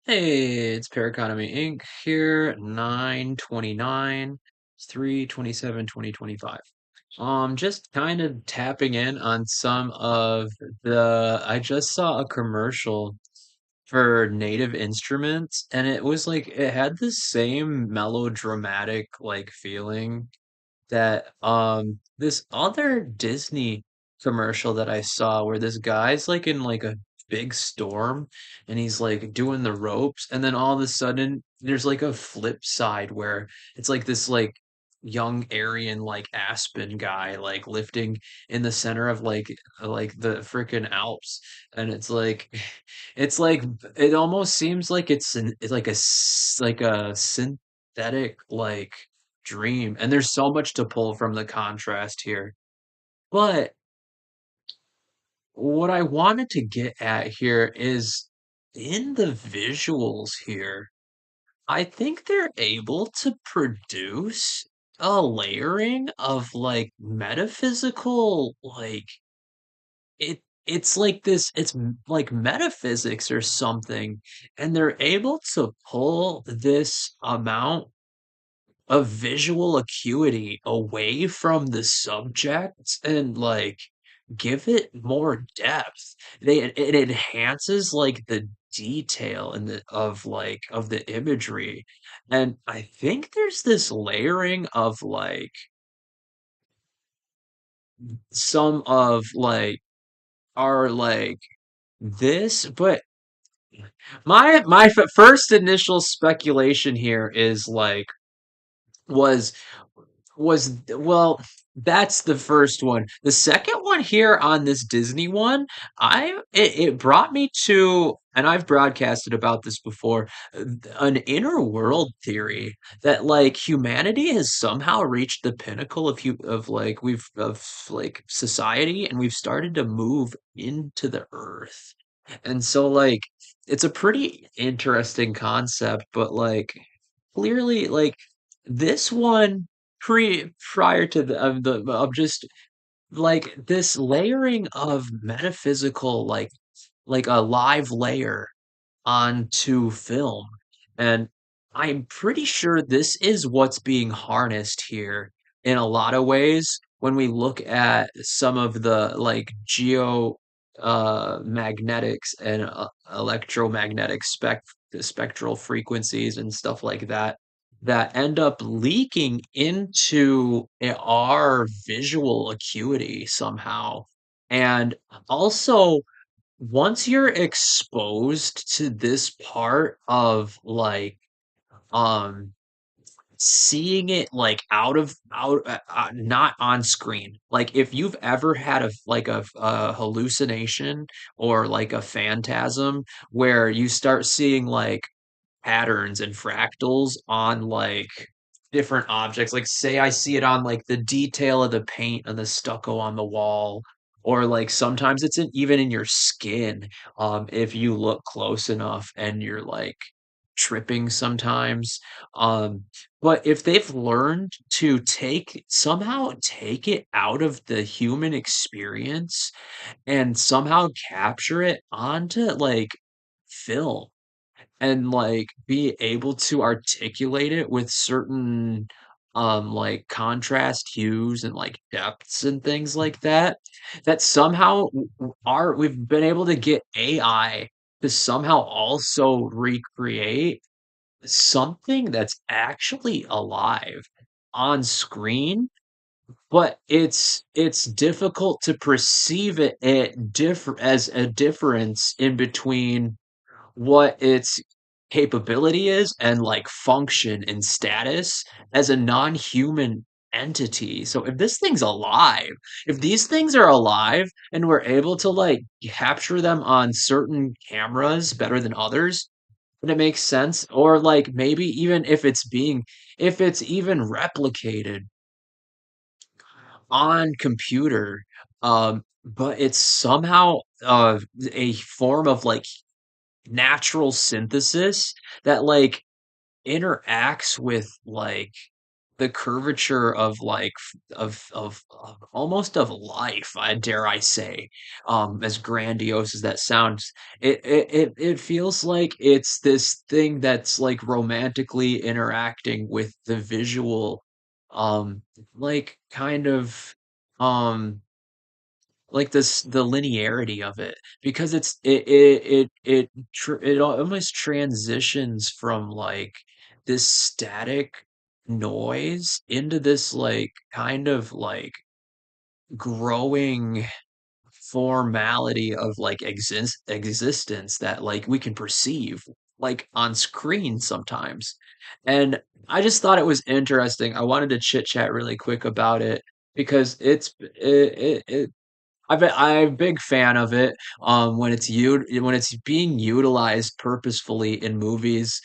Hey, it's PARACONOMY Inc. here, 9/29, it's 3/27/2025. Just kind of tapping in on some of I just saw a commercial for Native Instruments, and it was like it had the same melodramatic like feeling that this other Disney commercial that I saw where this guy's like in like a big storm and he's like doing the ropes, and then all of a sudden there's like a flip side where it's like this like young Aryan like Aspen guy like lifting in the center of like the freaking Alps, and it's like it's like it almost seems like it's like like a synthetic like dream. And there's so much to pull from the contrast here. But what I wanted to get at here is in the visuals here, I think they're able to produce a layering of like metaphysical, like it's like this, like metaphysics or something, and they're able to pull this amount of visual acuity away from the subject and like give it more depth. It enhances like the detail and the of the imagery. And I think there's this layering of like some of like our like this, but first initial speculation here is like was well, that's the first one. The second one here on this Disney one, it brought me to, and I've broadcasted about this before, an inner world theory that like humanity has somehow reached the pinnacle of like we've of like society, and we've started to move into the earth. And so like it's a pretty interesting concept, but like clearly like this one prior to the of just like this layering of metaphysical like a live layer onto film. And I'm pretty sure this is what's being harnessed here in a lot of ways when we look at some of the like magnetics and electromagnetic spectral frequencies and stuff like that that end up leaking into our visual acuity somehow. And also once you're exposed to this part of like um seeing it like not on screen, like if you've ever had a hallucination or like a phantasm where you start seeing like patterns and fractals on like different objects. Like say I see it on like the detail of the paint and the stucco on the wall, or like sometimes it's even in your skin, if you look close enough and you're like tripping sometimes. Um, but if they've learned to somehow take it out of the human experience and somehow capture it onto like film and like be able to articulate it with certain like contrast hues and like depths and things like that, that somehow are we've been able to get AI to somehow also recreate something that's actually alive on screen, but it's difficult to perceive as a difference in between what its capability is and like function and status as a non-human entity. So if this thing's alive, if these things are alive and we're able to like capture them on certain cameras better than others, then it makes sense. Or like maybe even if it's even replicated on computer, but it's somehow a form of like natural synthesis that like interacts with like the curvature of of almost of life, I dare I say, as grandiose as that sounds, it feels like it's this thing that's like romantically interacting with the visual, like kind of um like this the linearity of it, because it almost transitions from like this static noise into this like kind of like growing formality of like existence that like we can perceive like on screen sometimes. And I just thought it was interesting. I wanted to chit chat really quick about it because it I'm a big fan of it, when when it's being utilized purposefully in movies.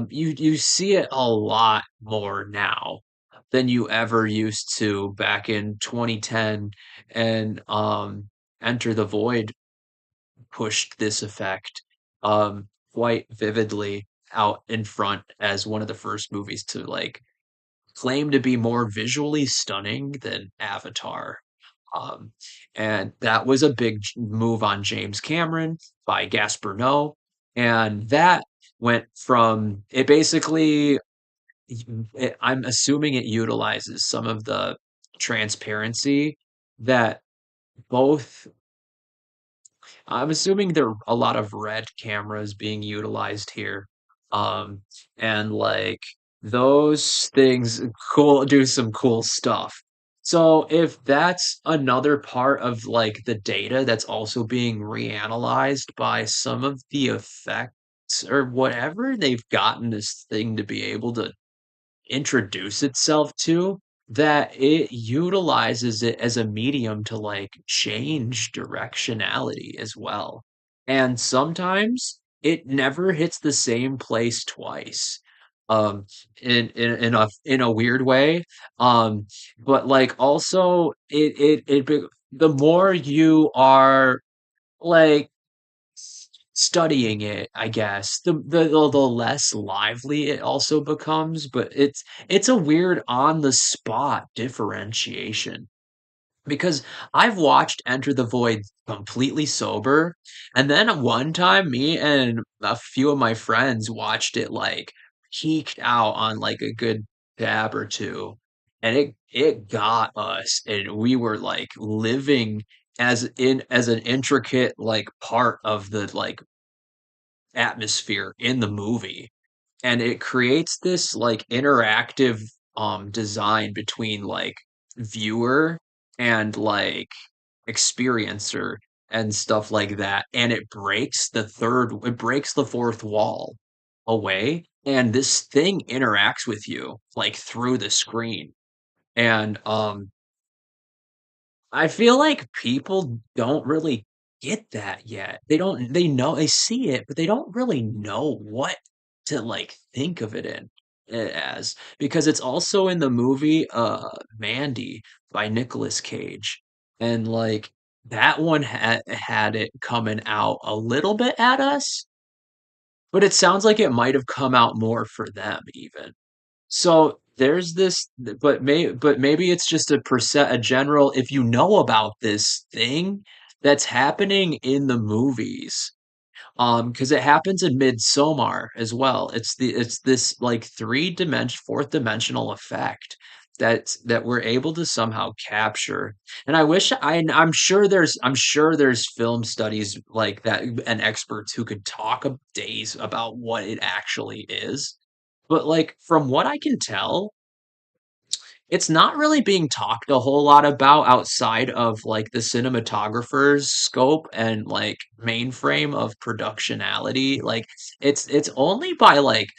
You see it a lot more now than you ever used to back in 2010, and, Enter the Void pushed this effect, quite vividly out in front as one of the first movies to, like, claim to be more visually stunning than Avatar. Um, and that was a big move on James Cameron by Gaspar Noé, and that went from it basically I'm assuming it utilizes some of the transparency that both I'm assuming there are a lot of red cameras being utilized here. Um, and like those things do some cool stuff. So if that's another part of like the data that's also being reanalyzed by some of the effects or whatever they've gotten this thing to be able to introduce itself to, that it utilizes it as a medium to like change directionality as well. And sometimes it never hits the same place twice. Um in a weird way. Um but like also the more you are like studying it, I guess, the less lively it also becomes, but it's a weird on the spot differentiation. Because I've watched Enter the Void completely sober, and then one time me and a few of my friends watched it like peaked out on like a good dab or two, and it got us, and we were like living as an intricate like part of the like atmosphere in the movie, and it creates this like interactive design between like viewer and like experiencer and stuff like that, and it breaks the fourth wall away, and this thing interacts with you like through the screen. And I feel like people don't really get that yet. They know they see it, but they don't really know what to like think of it as, because it's also in the movie Mandy by Nicolas Cage. And like that one had it coming out a little bit at us, but it sounds like it might have come out more for them even. So there's this, but maybe it's just a general. If you know about this thing that's happening in the movies, because it happens in Midsommar as well. It's this like fourth dimensional effect that we're able to somehow capture. And I'm sure there's film studies like that and experts who could talk days about what it actually is. But like from what I can tell, it's not really being talked a whole lot about outside of, like, the cinematographer's scope and, like, mainframe of productionality. Like, it's only by, like,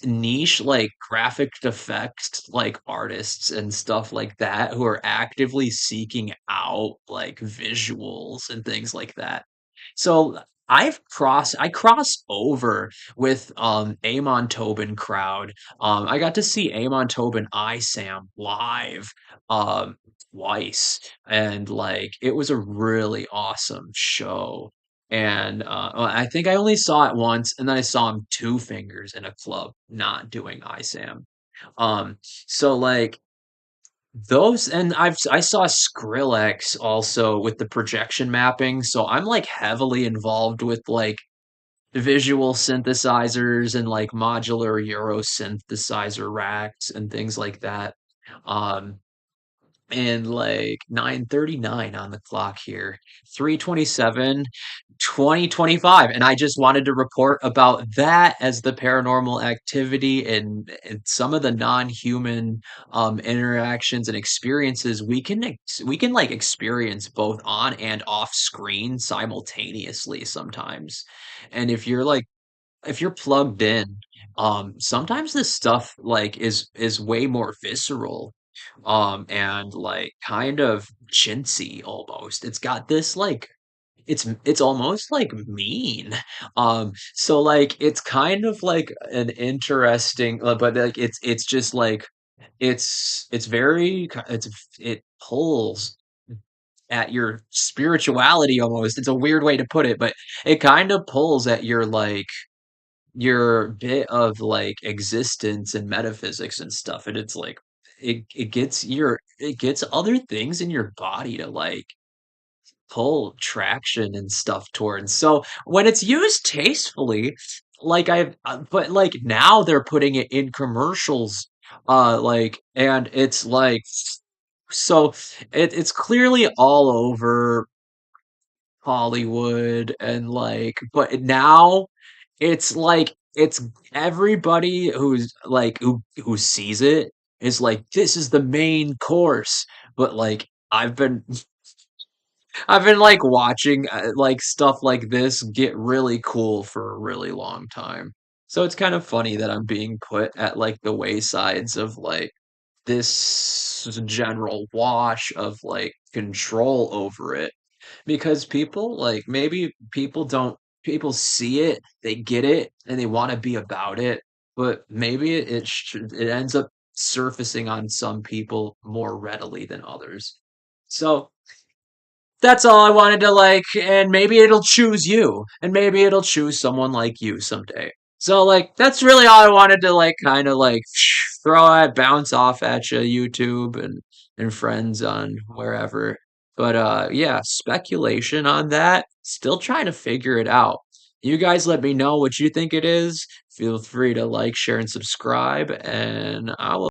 niche, like, graphic effects, like, artists and stuff like that who are actively seeking out, like, visuals and things like that. So, I cross over with, Amon Tobin crowd. I got to see Amon Tobin I Sam live um twice, and like it was a really awesome show. And well, I think I only saw it once, and then I saw him two fingers in a club not doing I Sam. So like those, and I saw Skrillex also with the projection mapping. So I'm like heavily involved with like visual synthesizers and like modular Euro synthesizer racks and things like that. Um, and like 9:39 on the clock here, 3:27, 2025. And I just wanted to report about that as the paranormal activity and some of the non-human interactions and experiences we can like experience both on and off screen simultaneously sometimes. And if you're plugged in, sometimes this stuff like is way more visceral, and like kind of chintzy almost. It's got this like it's almost like mean. So like it's kind of like an interesting, but like it's just like it's very it pulls at your spirituality almost. It's a weird way to put it, but it kind of pulls at your bit of like existence and metaphysics and stuff, and it's like it gets other things in your body to like pull traction and stuff towards. So when it's used tastefully, like but like now they're putting it in commercials, like, and it's like, so it's clearly all over Hollywood, and like, but now it's like it's everybody who's like who sees it is like, this is the main course. But like I've been like watching like stuff like this get really cool for a really long time. So it's kind of funny that I'm being put at like the waysides of like this general wash of like control over it, because people like, maybe people see it, they get it, and they want to be about it, but maybe it ends up surfacing on some people more readily than others. So that's all I wanted to like, and maybe it'll choose you, and maybe it'll choose someone like you someday. So like that's really all I wanted to like kind of like throw at bounce off at you, YouTube and friends on wherever. But yeah, speculation on that. Still trying to figure it out. You guys let me know what you think it is. Feel free to like, share, and subscribe, and I will